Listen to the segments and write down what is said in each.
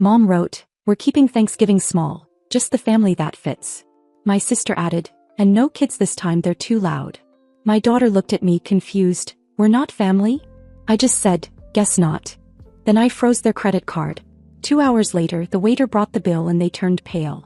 Mom wrote, "We're keeping Thanksgiving small, just the family that fits." My sister added, "And no kids this time, they're too loud." My daughter looked at me confused. "We're not family?" I just said, "Guess not." Then I froze their credit card. 2 hours later, the waiter brought the bill and they turned pale.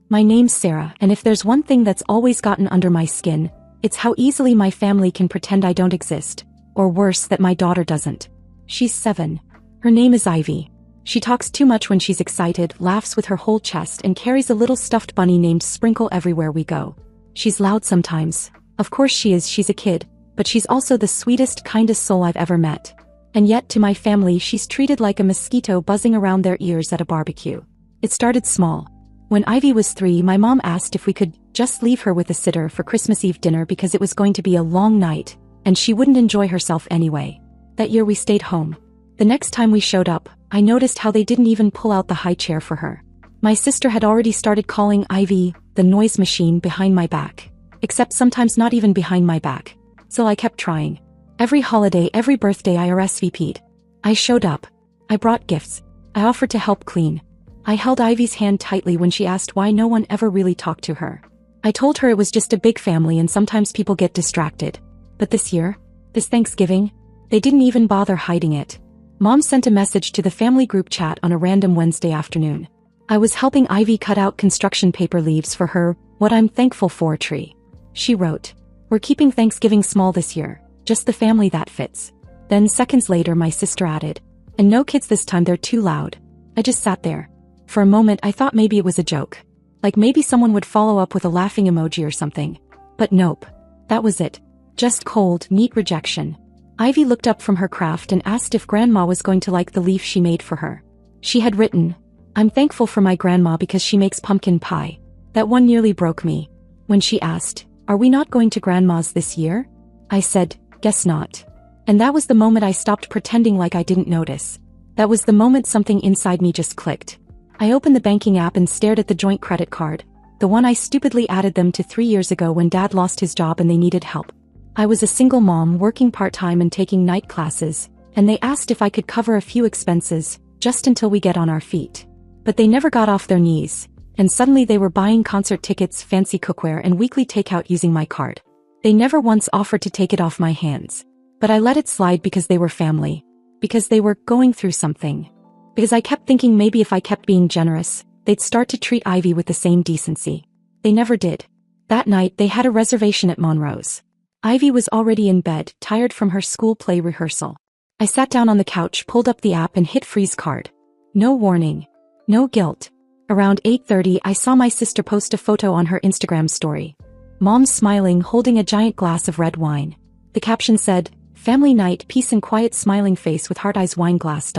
My name's Sarah, and if there's one thing that's always gotten under my skin, it's how easily my family can pretend I don't exist, or worse, that my daughter doesn't. She's 7. Her name is Ivy. She talks too much when she's excited, laughs with her whole chest, and carries a little stuffed bunny named Sprinkle everywhere we go. She's loud sometimes. Of course she is, she's a kid, but she's also the sweetest, kindest soul I've ever met. And yet, to my family, she's treated like a mosquito buzzing around their ears at a barbecue. It started small. When Ivy was 3, my mom asked if we could just leave her with a sitter for Christmas Eve dinner because it was going to be a long night, and she wouldn't enjoy herself anyway. That year we stayed home. The next time we showed up, I noticed how they didn't even pull out the high chair for her. My sister had already started calling Ivy the noise machine behind my back. Except sometimes not even behind my back. So I kept trying. Every holiday, every birthday I RSVP'd. I showed up. I brought gifts. I offered to help clean. I held Ivy's hand tightly when she asked why no one ever really talked to her. I told her it was just a big family and sometimes people get distracted. But this year, this Thanksgiving, they didn't even bother hiding it. Mom sent a message to the family group chat on a random Wednesday afternoon. I was helping Ivy cut out construction paper leaves for her "What I'm Thankful For" tree. She wrote, "We're keeping Thanksgiving small this year, just the family that fits." Then seconds later my sister added, "And no kids this time, they're too loud." I just sat there. For a moment I thought maybe it was a joke. Like maybe someone would follow up with a laughing emoji or something. But nope. That was it. Just cold, neat rejection. Ivy looked up from her craft and asked if Grandma was going to like the leaf she made for her. She had written, "I'm thankful for my grandma because she makes pumpkin pie." That one nearly broke me. When she asked, "Are we not going to Grandma's this year?" I said, "Guess not." And that was the moment I stopped pretending like I didn't notice. That was the moment something inside me just clicked. I opened the banking app and stared at the joint credit card, the one I stupidly added them to 3 years ago when Dad lost his job and they needed help. I was a single mom working part-time and taking night classes, and they asked if I could cover a few expenses, just until we get on our feet. But they never got off their knees, and suddenly they were buying concert tickets, fancy cookware, and weekly takeout using my card. They never once offered to take it off my hands. But I let it slide because they were family. Because they were going through something. Because I kept thinking maybe if I kept being generous, they'd start to treat Ivy with the same decency. They never did. That night, they had a reservation at Monroe's. Ivy was already in bed, tired from her school play rehearsal. I sat down on the couch, pulled up the app and hit freeze card. No warning. No guilt. Around 8:30 I saw my sister post a photo on her Instagram story. Mom smiling, holding a giant glass of red wine. The caption said, "Family night, peace and quiet," smiling face with heart eyes, wine glass.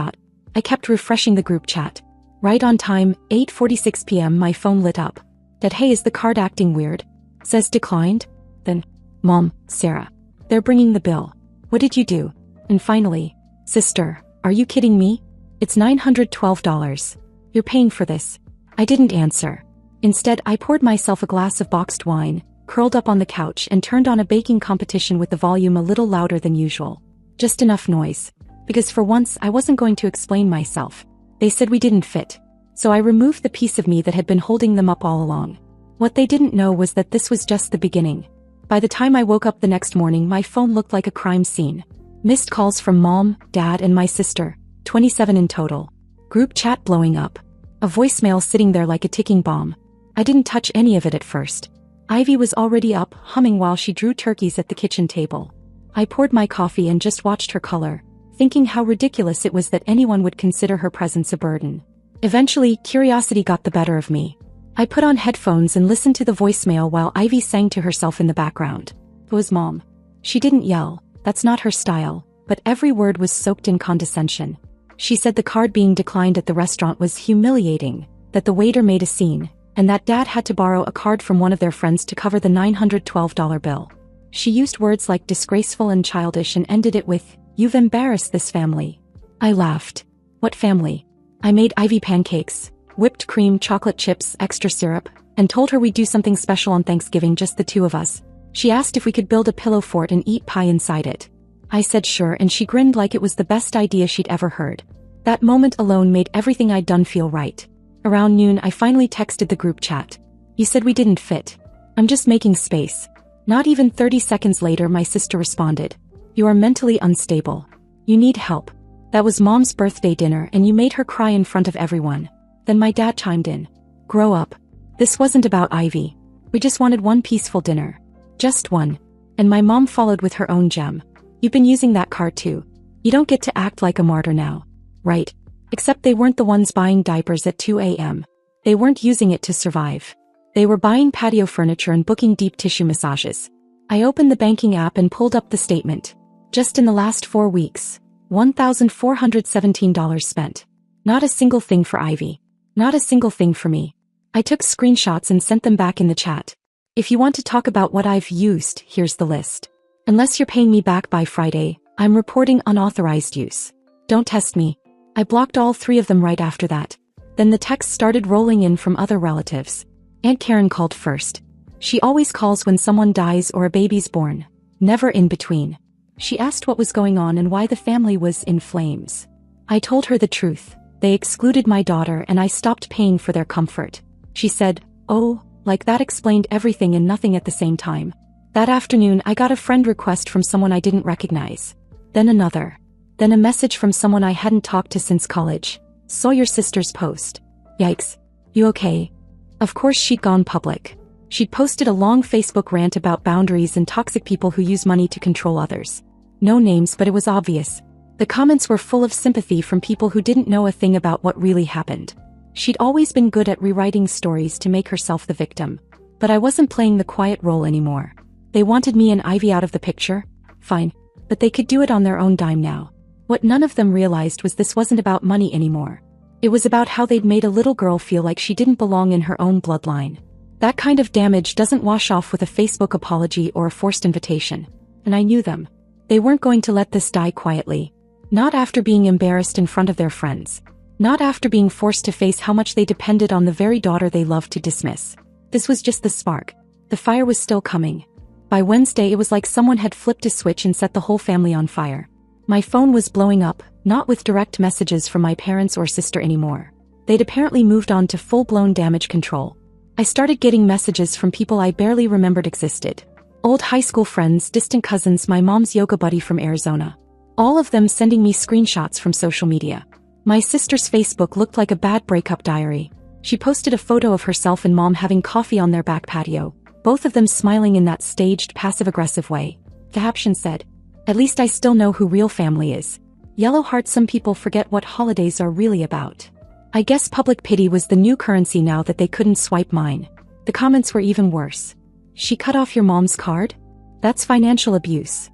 I kept refreshing the group chat. Right on time, 8:46 p.m. my phone lit up. That "Hey, is the card acting weird?" Says declined. Then, "Mom, Sarah. They're bringing the bill. What did you do?" And finally, "Sister, are you kidding me? It's $912. You're paying for this." I didn't answer. Instead, I poured myself a glass of boxed wine, curled up on the couch and turned on a baking competition with the volume a little louder than usual. Just enough noise. Because for once I wasn't going to explain myself. They said we didn't fit. So I removed the piece of me that had been holding them up all along. What they didn't know was that this was just the beginning. By the time I woke up the next morning, my phone looked like a crime scene. Missed calls from Mom, Dad, and my sister, 27 in total. Group chat blowing up. A voicemail sitting there like a ticking bomb. I didn't touch any of it at first. Ivy was already up, humming while she drew turkeys at the kitchen table. I poured my coffee and just watched her color, thinking how ridiculous it was that anyone would consider her presence a burden. Eventually, curiosity got the better of me. I put on headphones and listened to the voicemail while Ivy sang to herself in the background. It was Mom. She didn't yell, that's not her style, but every word was soaked in condescension. She said the card being declined at the restaurant was humiliating, that the waiter made a scene, and that Dad had to borrow a card from one of their friends to cover the $912 bill. She used words like disgraceful and childish and ended it with, "You've embarrassed this family." I laughed. What family? I made Ivy pancakes, whipped cream, chocolate chips, extra syrup, and told her we'd do something special on Thanksgiving, just the two of us. She asked if we could build a pillow fort and eat pie inside it. I said sure, and she grinned like it was the best idea she'd ever heard. That moment alone made everything I'd done feel right. Around noon, I finally texted the group chat. You said we didn't fit. I'm just making space. Not even 30 seconds later, my sister responded. You are mentally unstable. You need help. That was Mom's birthday dinner and you made her cry in front of everyone. Then my dad chimed in. Grow up. This wasn't about Ivy. We just wanted one peaceful dinner. Just one. And my mom followed with her own gem. You've been using that card too. You don't get to act like a martyr now. Right. Except they weren't the ones buying diapers at 2 a.m. They weren't using it to survive. They were buying patio furniture and booking deep tissue massages. I opened the banking app and pulled up the statement. Just in the last 4 weeks, $1,417 spent. Not a single thing for Ivy. Not a single thing for me. I took screenshots and sent them back in the chat. If you want to talk about what I've used, here's the list. Unless you're paying me back by Friday, I'm reporting unauthorized use. Don't test me. I blocked all 3 of them right after that. Then the texts started rolling in from other relatives. Aunt Karen called first. She always calls when someone dies or a baby's born. Never in between. She asked what was going on and why the family was in flames. I told her the truth. They excluded my daughter and I stopped paying for their comfort. She said, oh, like that explained everything and nothing at the same time. That afternoon I got a friend request from someone I didn't recognize. Then another. Then a message from someone I hadn't talked to since college. Saw your sister's post. Yikes. You okay? Of course she'd gone public. She'd posted a long Facebook rant about boundaries and toxic people who use money to control others. No names, but it was obvious. The comments were full of sympathy from people who didn't know a thing about what really happened. She'd always been good at rewriting stories to make herself the victim. But I wasn't playing the quiet role anymore. They wanted me and Ivy out of the picture? Fine. But they could do it on their own dime now. What none of them realized was this wasn't about money anymore. It was about how they'd made a little girl feel like she didn't belong in her own bloodline. That kind of damage doesn't wash off with a Facebook apology or a forced invitation. And I knew them. They weren't going to let this die quietly. Not after being embarrassed in front of their friends. Not after being forced to face how much they depended on the very daughter they loved to dismiss. This was just the spark. The fire was still coming. By Wednesday it was like someone had flipped a switch and set the whole family on fire. My phone was blowing up, not with direct messages from my parents or sister anymore. They'd apparently moved on to full-blown damage control. I started getting messages from people I barely remembered existed. Old high school friends, distant cousins, my mom's yoga buddy from Arizona. All of them sending me screenshots from social media. My sister's Facebook looked like a bad breakup diary. She posted a photo of herself and mom having coffee on their back patio, both of them smiling in that staged, passive-aggressive way. The caption said, "At least I still know who real family is." Yellow heart. Some people forget what holidays are really about. I guess public pity was the new currency now that they couldn't swipe mine. The comments were even worse. She cut off your mom's card? That's financial abuse.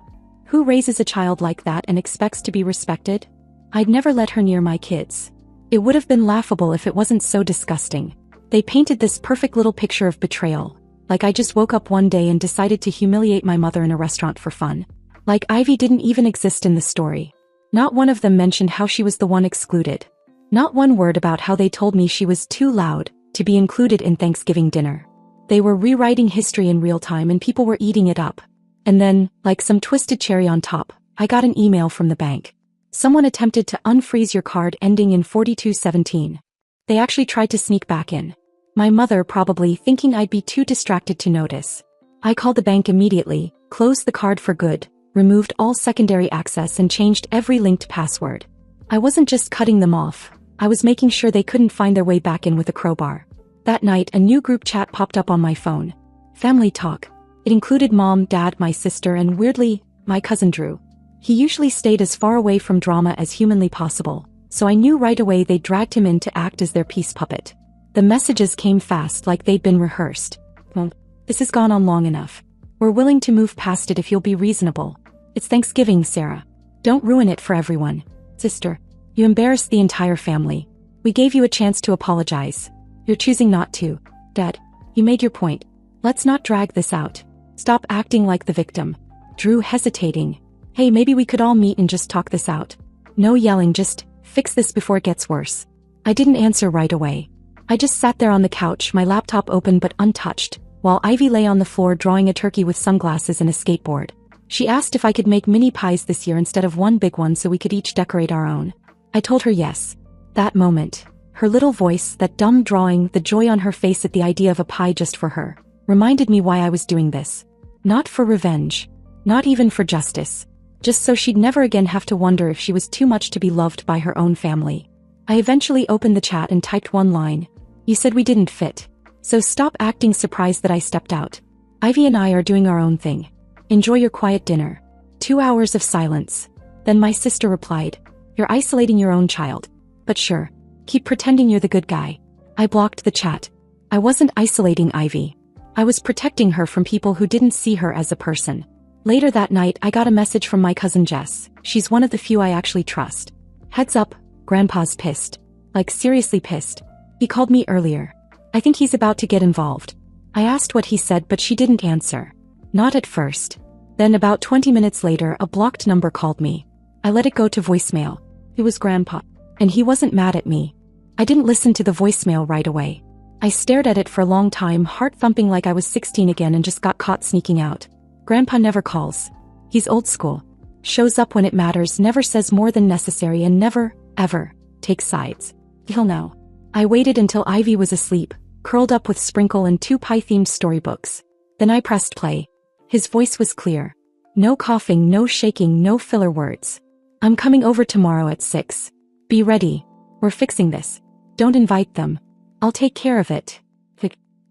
Who raises a child like that and expects to be respected? I'd never let her near my kids. It would have been laughable if it wasn't so disgusting. They painted this perfect little picture of betrayal. Like I just woke up one day and decided to humiliate my mother in a restaurant for fun. Like Ivy didn't even exist in the story. Not one of them mentioned how she was the one excluded. Not one word about how they told me she was too loud to be included in Thanksgiving dinner. They were rewriting history in real time and people were eating it up. And then, like some twisted cherry on top, I got an email from the bank. Someone attempted to unfreeze your card ending in 4217. They actually tried to sneak back in. My mother probably thinking I'd be too distracted to notice. I called the bank immediately, closed the card for good, removed all secondary access and changed every linked password. I wasn't just cutting them off. I was making sure they couldn't find their way back in with a crowbar. That night a new group chat popped up on my phone. Family talk. It included mom, dad, my sister and weirdly, my cousin Drew. He usually stayed as far away from drama as humanly possible, so I knew right away they dragged him in to act as their peace puppet. The messages came fast like they'd been rehearsed. Well, this has gone on long enough. We're willing to move past it if you'll be reasonable. It's Thanksgiving, Sarah. Don't ruin it for everyone. Sister, you embarrassed the entire family. We gave you a chance to apologize. You're choosing not to. Dad, you made your point. Let's not drag this out. Stop acting like the victim. Drew hesitating. Hey, maybe we could all meet and just talk this out. No yelling, just fix this before it gets worse. I didn't answer right away. I just sat there on the couch, my laptop open but untouched, while Ivy lay on the floor drawing a turkey with sunglasses and a skateboard. She asked if I could make mini pies this year instead of one big one so we could each decorate our own. I told her yes. That moment, her little voice, that dumb drawing, the joy on her face at the idea of a pie just for her, reminded me why I was doing this. Not for revenge. Not even for justice. Just so she'd never again have to wonder if she was too much to be loved by her own family. I eventually opened the chat and typed one line. You said we didn't fit. So stop acting surprised that I stepped out. Ivy and I are doing our own thing. Enjoy your quiet dinner. 2 hours of silence. Then my sister replied, you're isolating your own child. But sure. Keep pretending you're the good guy. I blocked the chat. I wasn't isolating Ivy. I was protecting her from people who didn't see her as a person. Later that night, I got a message from my cousin Jess. She's one of the few I actually trust. Heads up, Grandpa's pissed. Like seriously pissed. He called me earlier. I think he's about to get involved. I asked what he said, but she didn't answer. Not at first. Then about 20 minutes later, a blocked number called me. I let it go to voicemail. It was Grandpa. And he wasn't mad at me. I didn't listen to the voicemail right away. I stared at it for a long time, heart thumping like I was 16 again and just got caught sneaking out. Grandpa never calls. He's old school. Shows up when it matters, never says more than necessary, and never, ever, takes sides. He'll know. I waited until Ivy was asleep, curled up with Sprinkle and 2 pie-themed storybooks. Then I pressed play. His voice was clear. No coughing, no shaking, no filler words. I'm coming over tomorrow at 6. Be ready. We're fixing this. Don't invite them. I'll take care of it.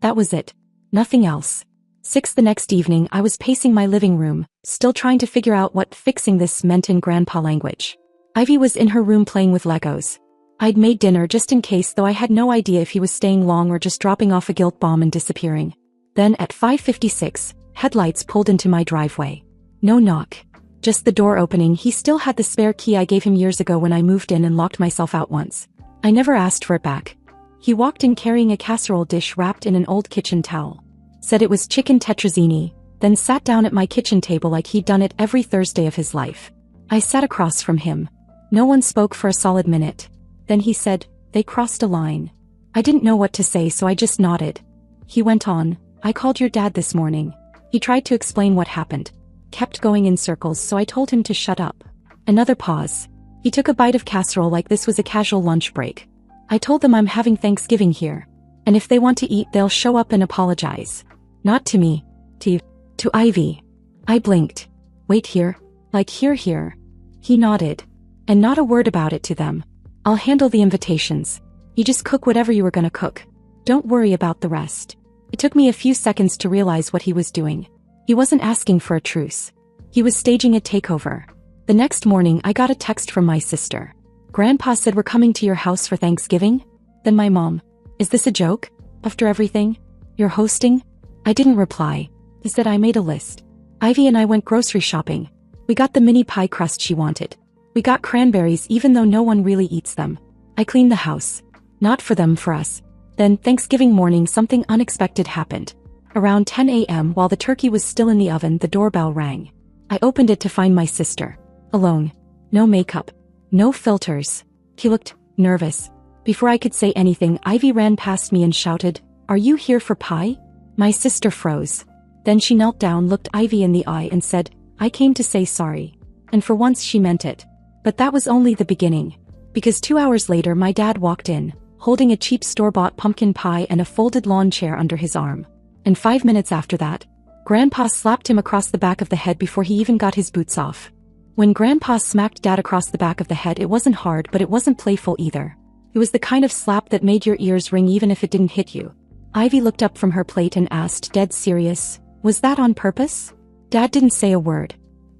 That was it. Nothing else. 6 the next evening, I was pacing my living room, still trying to figure out what fixing this meant in Grandpa language. Ivy was in her room playing with Legos. I'd made dinner just in case, though I had no idea if he was staying long or just dropping off a guilt bomb and disappearing. Then at 5:56, headlights pulled into my driveway. No knock. Just the door opening. He still had the spare key I gave him years ago when I moved in and locked myself out once. I never asked for it back. He walked in carrying a casserole dish wrapped in an old kitchen towel. Said it was chicken tetrazzini, then sat down at my kitchen table like he'd done it every Thursday of his life. I sat across from him. No one spoke for a solid minute. Then he said, they crossed a line. I didn't know what to say, so I just nodded. He went on, I called your dad this morning. He tried to explain what happened. Kept going in circles, so I told him to shut up. Another pause. He took a bite of casserole like this was a casual lunch break. I told them I'm having Thanksgiving here. And if they want to eat, they'll show up and apologize. Not to me. To Ivy. I blinked. Wait here? Like here? He nodded. And not a word about it to them. I'll handle the invitations. You just cook whatever you were gonna cook. Don't worry about the rest. It took me a few seconds to realize what he was doing. He wasn't asking for a truce. He was staging a takeover. The next morning, I got a text from my sister. Grandpa said we're coming to your house for Thanksgiving? Then my mom. Is this a joke? After everything? You're hosting? I didn't reply. Instead, I made a list. Ivy and I went grocery shopping. We got the mini pie crust she wanted. We got cranberries even though no one really eats them. I cleaned the house. Not for them, for us. Then, Thanksgiving morning, something unexpected happened. Around 10 a.m. while the turkey was still in the oven, the doorbell rang. I opened it to find my sister. Alone. No makeup. No filters. He looked nervous. Before I could say anything, Ivy ran past me and shouted, "Are you here for pie?" My sister froze. Then she knelt down, looked Ivy in the eye and said, "I came to say sorry." And for once she meant it. But that was only the beginning. Because 2 hours later my dad walked in, holding a cheap store-bought pumpkin pie and a folded lawn chair under his arm. And 5 minutes after that, Grandpa slapped him across the back of the head before he even got his boots off. When Grandpa smacked Dad across the back of the head, it wasn't hard, but it wasn't playful either. It was the kind of slap that made your ears ring even if it didn't hit you. Ivy looked up from her plate and asked, dead serious, "Was that on purpose?" Dad didn't say a word.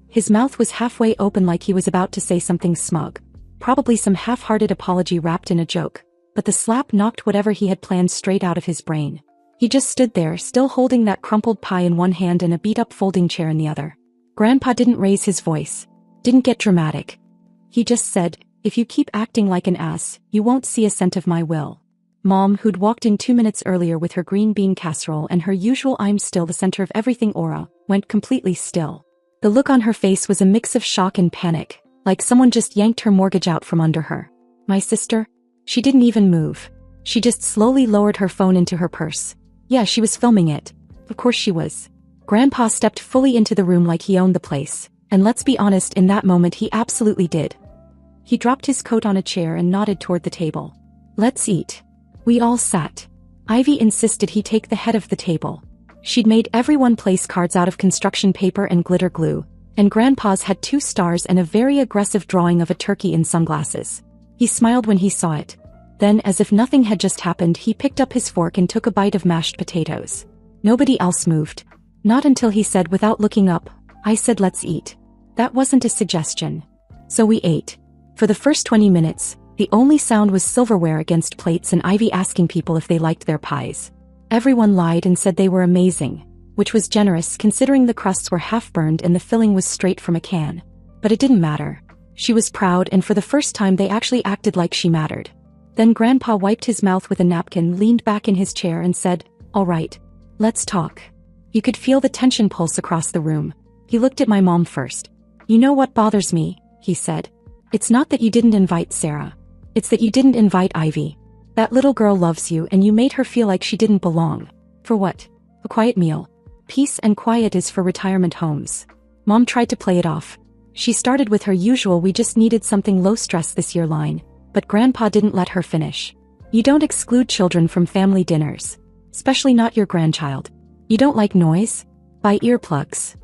His mouth was halfway open like he was about to say something smug. Probably some half-hearted apology wrapped in a joke. But the slap knocked whatever he had planned straight out of his brain. He just stood there, still holding that crumpled pie in one hand and a beat-up folding chair in the other. Grandpa didn't raise his voice. Didn't get dramatic. He just said, "If you keep acting like an ass, you won't see a cent of my will." Mom, who'd walked in 2 minutes earlier with her green bean casserole and her usual "I'm still the center of everything" aura, went completely still. The look on her face was a mix of shock and panic, like someone just yanked her mortgage out from under her. My sister? She didn't even move. She just slowly lowered her phone into her purse. Yeah, she was filming it. Of course she was. Grandpa stepped fully into the room like he owned the place. And let's be honest, in that moment he absolutely did. He dropped his coat on a chair and nodded toward the table. Let's eat. We all sat. Ivy insisted he take the head of the table. She'd made everyone place cards out of construction paper and glitter glue, and Grandpa's had 2 stars and a very aggressive drawing of a turkey in sunglasses. He smiled when he saw it. Then, as if nothing had just happened, he picked up his fork and took a bite of mashed potatoes. Nobody else moved. Not until he said without looking up, I said let's eat. That wasn't a suggestion. So we ate. For the first 20 minutes, the only sound was silverware against plates and Ivy asking people if they liked their pies. Everyone lied and said they were amazing, which was generous considering the crusts were half-burned and the filling was straight from a can. But it didn't matter. She was proud, and for the first time they actually acted like she mattered. Then Grandpa wiped his mouth with a napkin, leaned back in his chair and said, all right, let's talk. You could feel the tension pulse across the room. He looked at my mom first. You know what bothers me, he said. It's not that you didn't invite Sarah. It's that you didn't invite Ivy. That little girl loves you and you made her feel like she didn't belong. For what? A quiet meal. Peace and quiet is for retirement homes. Mom tried to play it off. She started with her usual we just needed something low stress this year line, but Grandpa didn't let her finish. You don't exclude children from family dinners. Especially not your grandchild. You don't like noise? Buy earplugs.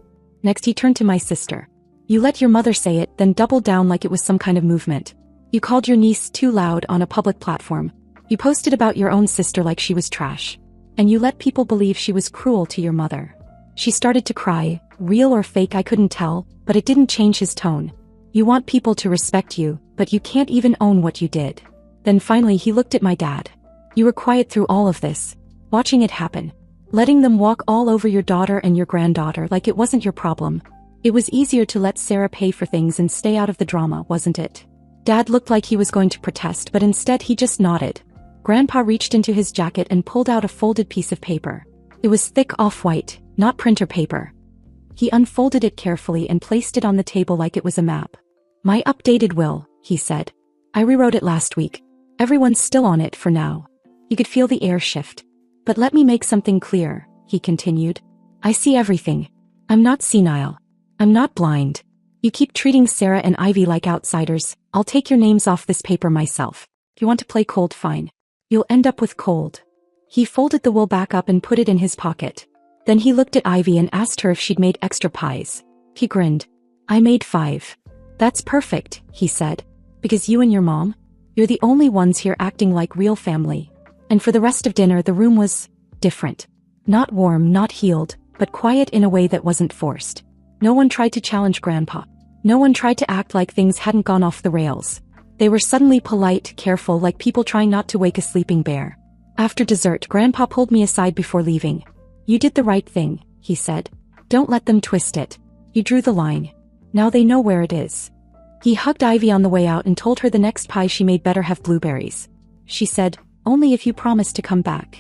Next he turned to my sister. You let your mother say it, then doubled down like it was some kind of movement. You called your niece too loud on a public platform. You posted about your own sister like she was trash. And you let people believe she was cruel to your mother. She started to cry, real or fake I couldn't tell, but it didn't change his tone. You want people to respect you, but you can't even own what you did. Then finally he looked at my dad. You were quiet through all of this, watching it happen. Letting them walk all over your daughter and your granddaughter like it wasn't your problem. It was easier to let Sarah pay for things and stay out of the drama, wasn't it? Dad looked like he was going to protest, but instead he just nodded. Grandpa reached into his jacket and pulled out a folded piece of paper. It was thick off-white, not printer paper. He unfolded it carefully and placed it on the table like it was a map. My updated will, he said. I rewrote it last week. Everyone's still on it for now. You could feel the air shift. But let me make something clear, he continued. I see everything. I'm not senile. I'm not blind. You keep treating Sarah and Ivy like outsiders. I'll take your names off this paper myself. If you want to play cold, fine. You'll end up with cold. He folded the will back up and put it in his pocket. Then he looked at Ivy and asked her if she'd made extra pies. He grinned. I made 5. That's perfect, he said. Because you and your mom? You're the only ones here acting like real family. And for the rest of dinner the room was different. Not warm, not healed, but quiet in a way that wasn't forced. No one tried to challenge Grandpa. No one tried to act like things hadn't gone off the rails. They were suddenly polite, careful, like people trying not to wake a sleeping bear. After dessert, Grandpa pulled me aside before leaving. You did the right thing, he said. Don't let them twist it. You drew the line. Now they know where it is. He hugged Ivy on the way out and told her the next pie she made better have blueberries. She said, only if you promise to come back.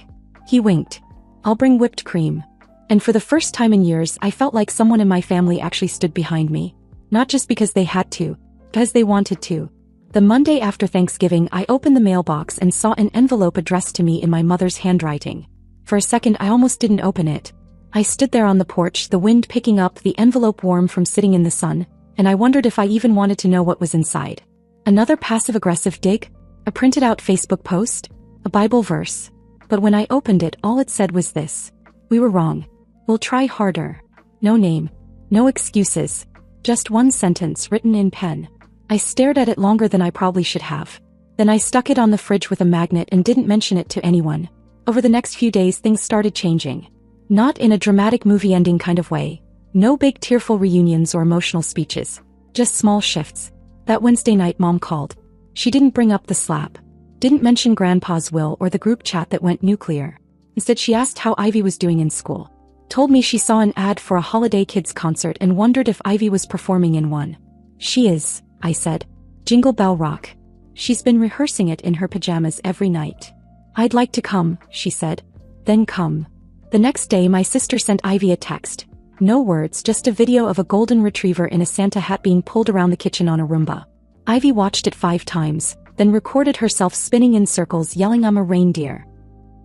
He winked. I'll bring whipped cream. And for the first time in years I felt like someone in my family actually stood behind me. Not just because they had to, because they wanted to. The Monday after Thanksgiving I opened the mailbox and saw an envelope addressed to me in my mother's handwriting. For a second I almost didn't open it. I stood there on the porch, the wind picking up, the envelope warm from sitting in the sun, and I wondered if I even wanted to know what was inside. Another passive-aggressive dig? A printed-out Facebook post? A Bible verse? But when I opened it, all it said was this. We were wrong. We'll try harder. No name. No excuses. Just one sentence written in pen. I stared at it longer than I probably should have. Then I stuck it on the fridge with a magnet and didn't mention it to anyone. Over the next few days things started changing. Not in a dramatic movie ending kind of way. No big tearful reunions or emotional speeches. Just small shifts. That Wednesday night Mom called. She didn't bring up the slap. Didn't mention Grandpa's will or the group chat that went nuclear. Instead she asked how Ivy was doing in school. Told me she saw an ad for a holiday kids concert and wondered if Ivy was performing in one. She is, I said. Jingle Bell Rock. She's been rehearsing it in her pajamas every night. I'd like to come, she said. Then come. The next day my sister sent Ivy a text. No words, just a video of a golden retriever in a Santa hat being pulled around the kitchen on a Roomba. Ivy watched it 5 times, then recorded herself spinning in circles yelling I'm a reindeer.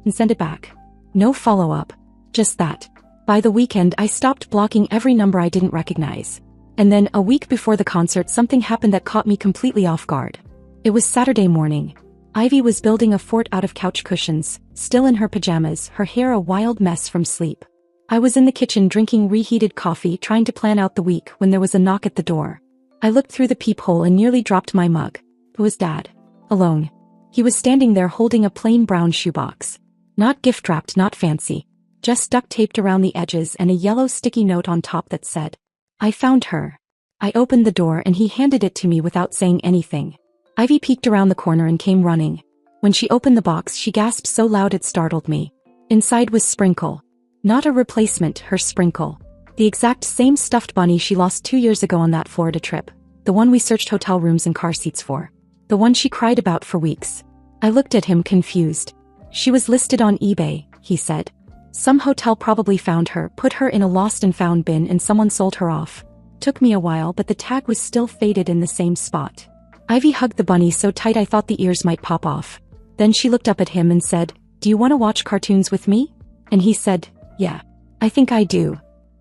And sent it back. No follow-up. Just that. By the weekend I stopped blocking every number I didn't recognize. And then, a week before the concert, something happened that caught me completely off guard. It was Saturday morning. Ivy was building a fort out of couch cushions, still in her pajamas, her hair a wild mess from sleep. I was in the kitchen drinking reheated coffee, trying to plan out the week, when there was a knock at the door. I looked through the peephole and nearly dropped my mug. It was Dad. Alone. He was standing there holding a plain brown shoebox. Not gift-wrapped, not fancy. Just duct-taped around the edges and a yellow sticky note on top that said, "I found her." I opened the door and he handed it to me without saying anything. Ivy peeked around the corner and came running. When she opened the box, she gasped so loud it startled me. Inside was Sprinkle. Not a replacement, her Sprinkle. The exact same stuffed bunny she lost 2 years ago on that Florida trip. The one we searched hotel rooms and car seats for. The one she cried about for weeks. I looked at him confused. "She was listed on eBay," he said. "Some hotel probably found her, put her in a lost and found bin, and someone sold her off. Took me a while, but the tag was still faded in the same spot." Ivy hugged the bunny so tight I thought the ears might pop off. Then she looked up at him and said, "Do you want to watch cartoons with me?" And he said, "Yeah. I think I do."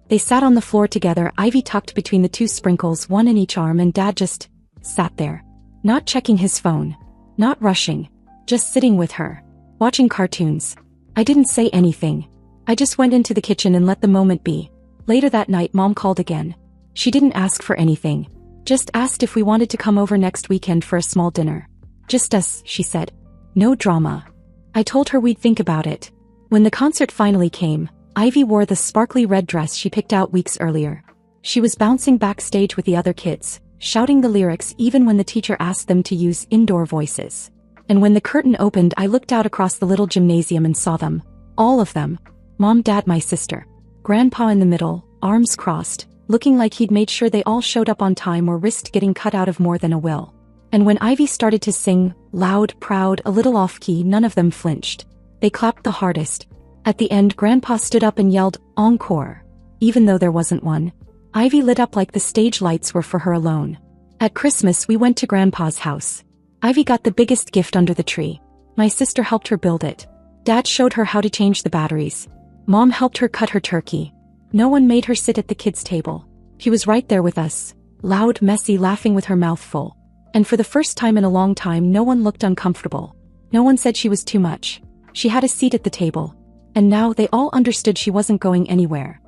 They sat on the floor together, Ivy tucked between the two Sprinkles, one in each arm, and Dad just sat there. Not checking his phone. Not rushing. Just sitting with her. Watching cartoons. I didn't say anything. I just went into the kitchen and let the moment be. Later that night, Mom called again. She didn't ask for anything. Just asked if we wanted to come over next weekend for a small dinner. "Just us," she said. "No drama." I told her we'd think about it. When the concert finally came, Ivy wore the sparkly red dress she picked out weeks earlier. She was bouncing backstage with the other kids, shouting the lyrics even when the teacher asked them to use indoor voices. And when the curtain opened, I looked out across the little gymnasium and saw them. All of them. Mom, Dad, my sister. Grandpa in the middle, arms crossed, looking like he'd made sure they all showed up on time or risked getting cut out of more than a will. And when Ivy started to sing, loud, proud, a little off-key, none of them flinched. They clapped the hardest. At the end, Grandpa stood up and yelled, "Encore." Even though there wasn't one. Ivy lit up like the stage lights were for her alone. At Christmas, we went to Grandpa's house. Ivy got the biggest gift under the tree. My sister helped her build it. Dad showed her how to change the batteries. Mom helped her cut her turkey. No one made her sit at the kids' table. He was right there with us, loud, messy, laughing with her mouth full. And for the first time in a long time, no one looked uncomfortable. No one said she was too much. She had a seat at the table. And now they all understood she wasn't going anywhere.